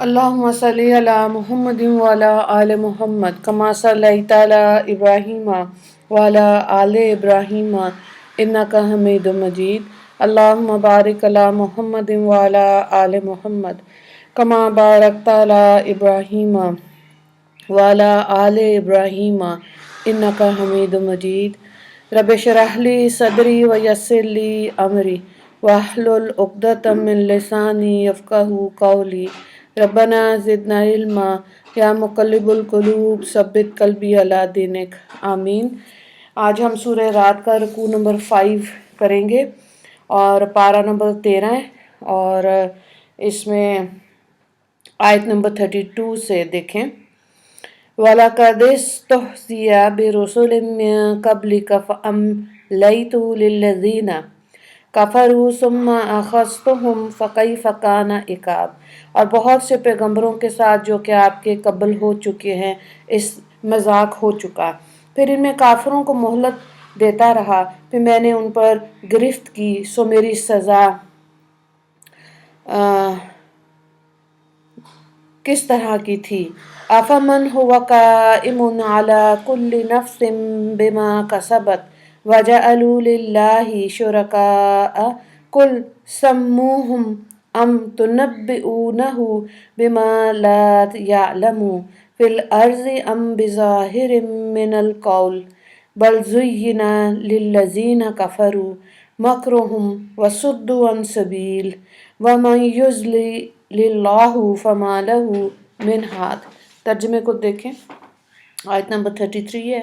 اللهم صل على محمد وعلى آل محمد كما صليت على إبراهيم وعلى آل إبراهيم إنك حميد مجيد. اللهم بارك على محمد وعلى آل محمد كما باركت على إبراهيم وعلى آل إبراهيم إنك حميد مجيد. رب اشرح لي صدري ويسر لي أمري واحلل عقدة من لساني يفقهوا قولي. ربنا زدنا علما یا مقلب القلوب ثبت قلبی علی دینک. آمین. آج ہم سورہ رات کا رکوع نمبر 5 کریں گے اور پارہ نمبر 13 ہے، اور اس میں آیت نمبر 32 سے دیکھیں. وَلَقَدِ اسْتُهْزِئَ بِرُسُلٍ مِّن قَبْلِكَ فَأَمْلَيْتُ لِلَّذِينَ كَفَرُوا ثُمَّ أَخَذْتُهُمْ فَكَيْفَ كَانَ عِقَابِ. اور بہت سے پیغمبروں کے ساتھ جو کہ آپ کے قبل ہو چکے ہیں اس مذاق ہو چکا، پھر ان میں کافروں کو مہلت دیتا رہا، پھر میں نے ان پر گرفت کی، سو میری سزا کس طرح کی تھی. افمن هو قائم على كل نفس بما كسبت وجعلوا لله شركاء قل سموهم ام تنبئونه بما لا يعلم في الارض ام بظاهر من القول بل زين للذين كفروا مكرهم وصدوا عن سبيل ومن يضلل للہ فما لہ من ہاد. ترجمے کو دیکھیں. آیت نمبر 33 ہے.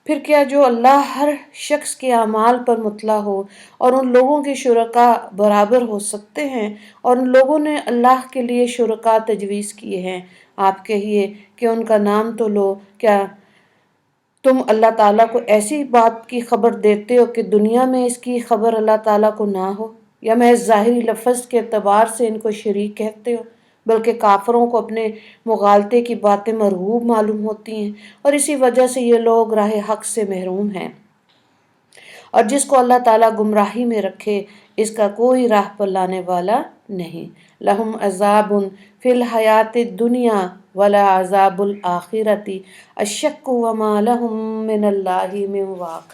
پھر کیا جو اللہ ہر شخص کے اعمال پر مطلع ہو اور ان لوگوں کے شرکاء برابر ہو سکتے ہیں، اور ان لوگوں نے اللہ کے لیے شرکاء تجویز کیے ہیں. آپ کہیے کہ ان کا نام تو لو. کیا تم اللہ تعالیٰ کو ایسی بات کی خبر دیتے ہو کہ دنیا میں اس کی خبر اللہ تعالیٰ کو نہ ہو، یا محض ظاہری لفظ کے اعتبار سے ان کو شریک کہتے ہو، بلکہ کافروں کو اپنے مغالطے کی باتیں مرغوب معلوم ہوتی ہیں، اور اسی وجہ سے یہ لوگ راہ حق سے محروم ہیں. اور جس کو اللہ تعالیٰ گمراہی میں رکھے اس کا کوئی راہ پر لانے والا نہیں. لہم عذاب فی الحیات الدنیا ولا عذاب الآخرۃ اشق وما لہم من اللہ من واق.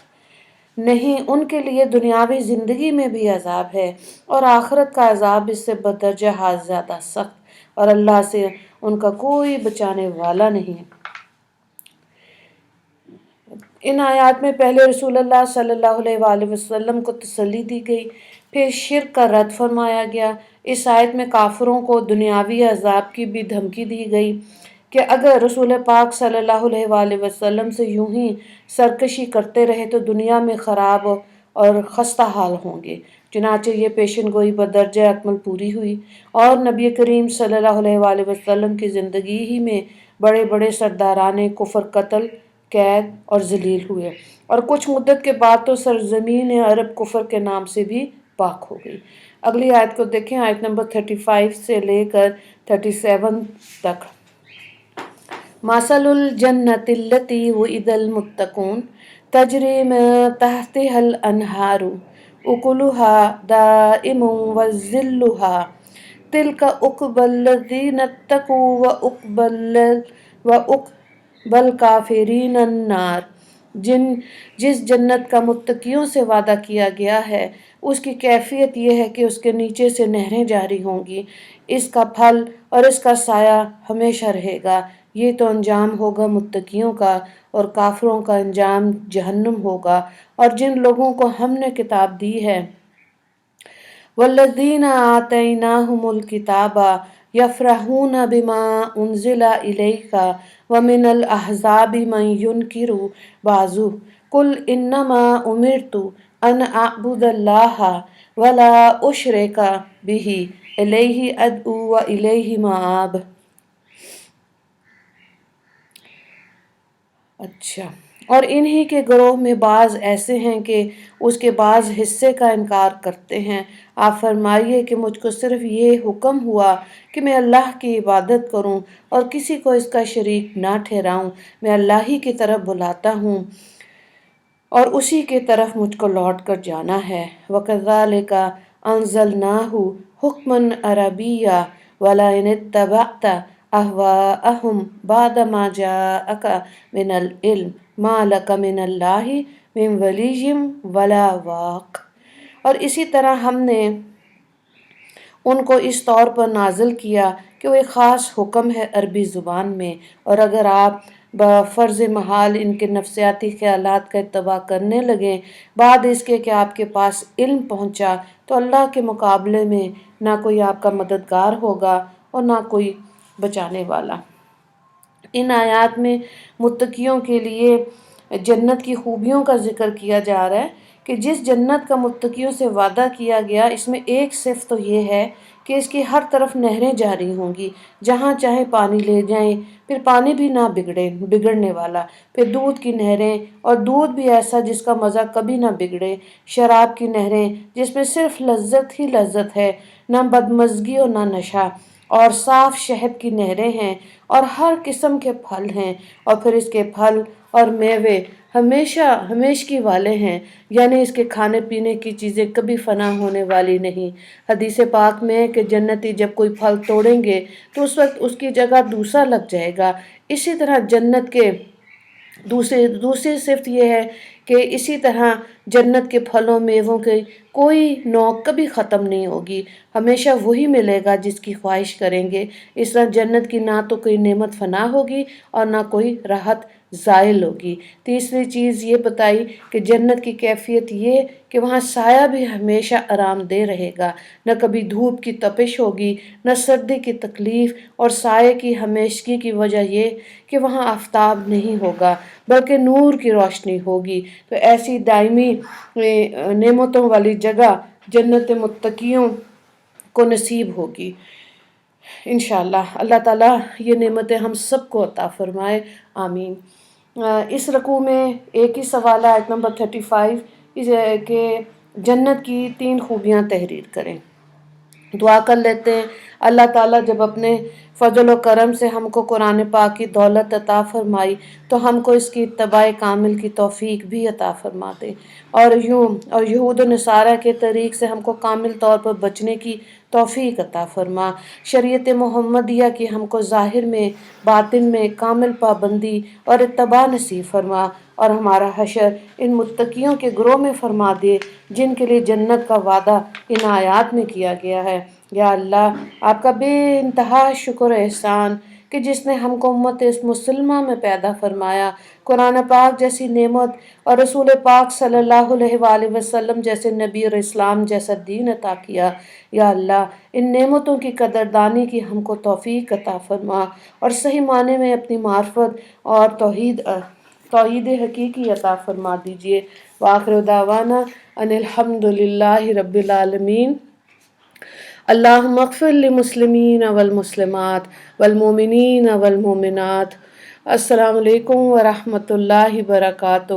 نہیں، ان کے لیے دنیاوی زندگی میں بھی عذاب ہے اور آخرت کا عذاب اس سے بدرجہ حال زیادہ سخت، اور اللہ سے ان کا کوئی بچانے والا نہیں. ان آیات میں پہلے رسول اللہ صلی اللہ علیہ وآلہ وسلم کو تسلی دی گئی، پھر شرک کا رد فرمایا گیا. اس آیت میں کافروں کو دنیاوی عذاب کی بھی دھمکی دی گئی کہ اگر رسول پاک صلی اللہ علیہ وآلہ وسلم سے یوں ہی سرکشی کرتے رہے تو دنیا میں خراب اور خستہ حال ہوں گے. چنانچہ یہ پیشن گوئی بدرجہ اکمل پوری ہوئی، اور نبی کریم صلی اللہ علیہ وآلہ وسلم کی زندگی ہی میں بڑے بڑے سرداران کفر قتل، قید اور ذلیل ہوئے، اور کچھ مدت کے بعد تو سرزمین عرب کفر کے نام سے بھی پاک ہو گئی. اگلی آیت کو دیکھیں. آیت نمبر 35 سے لے کر 37 تک. مثل الجنة التي وعد المتقون تجری من تحتها الانہار اکلها دائم وظلها تلک عقبی الذین اتقوا وعقبی الکافرین النار. جس جنت کا متقیوں سے وعدہ کیا گیا ہے اس کی کیفیت یہ ہے کہ اس کے نیچے سے نہریں جاری ہوں گی، اس کا پھل اور اس کا سایہ ہمیشہ رہے گا. یہ تو انجام ہوگا متقیوں کا، اور کافروں کا انجام جہنم ہوگا. اور جن لوگوں کو ہم نے کتاب دی ہے والذین آتیناہم الکتاب یفرحون بما انزل الیک ومن الاحزاب من ینکر بعضہ قل انما امرت ان اعبد اللہ ولا اشرک بہ الیہ ادعو والیہ مآب. اچھا. اور انہی کے گروہ میں بعض ایسے ہیں کہ اس کے بعض حصے کا انکار کرتے ہیں. آپ فرمائیے کہ مجھ کو صرف یہ حکم ہوا کہ میں اللہ کی عبادت کروں اور کسی کو اس کا شریک نہ ٹھہراؤں. میں اللہ ہی کی طرف بلاتا ہوں اور اسی کی طرف مجھ کو لوٹ کر جانا ہے. وَكَذَلِكَ أَنزَلْنَاهُ حُكْمًا عَرَبِيًّا وَلَئِنِ اتَّبَعْتَ أَهْوَاءَهُمْ بَعْدَ مَا جَاءَكَ مِنَ الْعِلْمِ مَا لَكَ مِنَ اللَّهِ مِنْ وَلِيٍّ وَلَا وَاقٍ۔ اور اسی طرح ہم نے ان کو اس طور پر نازل کیا کہ وہ ایک خاص حکم ہے عربی زبان میں، اور اگر آپ بفرض محال ان کے نفسیاتی خیالات کا اتباع کرنے لگیں بعد اس کے کہ آپ کے پاس علم پہنچا، تو اللہ کے مقابلے میں نہ کوئی آپ کا مددگار ہوگا اور نہ کوئی بچانے والا۔ ان آیات میں متقیوں کے لیے جنت کی خوبیوں کا ذکر کیا جا رہا ہے کہ جس جنت کا متقیوں سے وعدہ کیا گیا، اس میں ایک صفت تو یہ ہے کہ اس کی ہر طرف نہریں جاری ہوں گی، جہاں چاہے پانی لے جائیں، پھر پانی بھی نہ بگڑنے والا، پھر دودھ کی نہریں، اور دودھ بھی ایسا جس کا مزہ کبھی نہ بگڑے، شراب کی نہریں جس میں صرف لذت ہی لذت ہے، نہ بدمزگی اور نہ نشہ، اور صاف شہد کی نہریں ہیں، اور ہر قسم کے پھل ہیں، اور پھر اس کے پھل اور میوے ہمیشہ ہمیشگی والے ہیں، یعنی اس کے کھانے پینے کی چیزیں کبھی فنا ہونے والی نہیں۔ حدیث پاک میں ہے کہ جنتی جب کوئی پھل توڑیں گے تو اس وقت اس کی جگہ دوسرا لگ جائے گا۔ اسی طرح جنت کے دوسری صفت یہ ہے کہ اسی طرح جنت کے پھلوں میووں کے کوئی نوع کبھی ختم نہیں ہوگی، ہمیشہ وہی ملے گا جس کی خواہش کریں گے۔ اس طرح جنت کی نہ تو کوئی نعمت فنا ہوگی اور نہ کوئی راحت زائل ہوگی۔ تیسری چیز یہ بتائی کہ جنت کی کیفیت یہ کہ وہاں سایہ بھی ہمیشہ آرام دہ رہے گا، نہ کبھی دھوپ کی تپش ہوگی، نہ سردی کی تکلیف، اور سائے کی ہمیشگی کی وجہ یہ کہ وہاں آفتاب نہیں ہوگا بلکہ نور کی روشنی ہوگی۔ تو ایسی دائمی نعمتوں والی جگہ جنت متقیوں کو نصیب ہوگی انشاءاللہ۔ اللہ تعالیٰ یہ نعمتیں ہم سب کو عطا فرمائے، آمین۔ اس رکوع میں ایک ہی سوال ہے، آیت نمبر 35، کہ جنت کی 3 خوبیاں تحریر کریں۔ دعا کر لیتے ہیں اللہ تعالیٰ جب اپنے فضل و کرم سے ہم کو قرآن پاک کی دولت عطا فرمائی تو ہم کو اس کی اتباع کامل کی توفیق بھی عطا فرما دے، اور یہود و نصارہ کے طریق سے ہم کو کامل طور پر بچنے کی توفیق عطا فرما۔ شریعت محمدیہ کی ہم کو ظاہر میں باطن میں کامل پابندی اور اتباع نصیب فرما، اور ہمارا حشر ان متقیوں کے گروہ میں فرما دے جن کے لیے جنت کا وعدہ ان آیات میں کیا گیا ہے۔ یا اللہ، آپ کا بے انتہا شکر احسان کہ جس نے ہم کو امت مسلمہ میں پیدا فرمایا، قرآن پاک جیسی نعمت اور رسول پاک صلی اللہ علیہ وآلہ وسلم جیسے نبی اور اسلام جیسا دین عطا کیا۔ یا اللہ، ان نعمتوں کی قدردانی کی ہم کو توفیق عطا فرما، اور صحیح معنی میں اپنی معرفت اور توحید حقیقی عطا فرما دیجیے۔ وآخر دعوانا ان الحمد للہ رب العالمین۔ اللہم اغفر للمسلمین والمسلمات والمؤمنین والمؤمنات۔ السلام علیکم ورحمۃ اللہ وبرکاتہ۔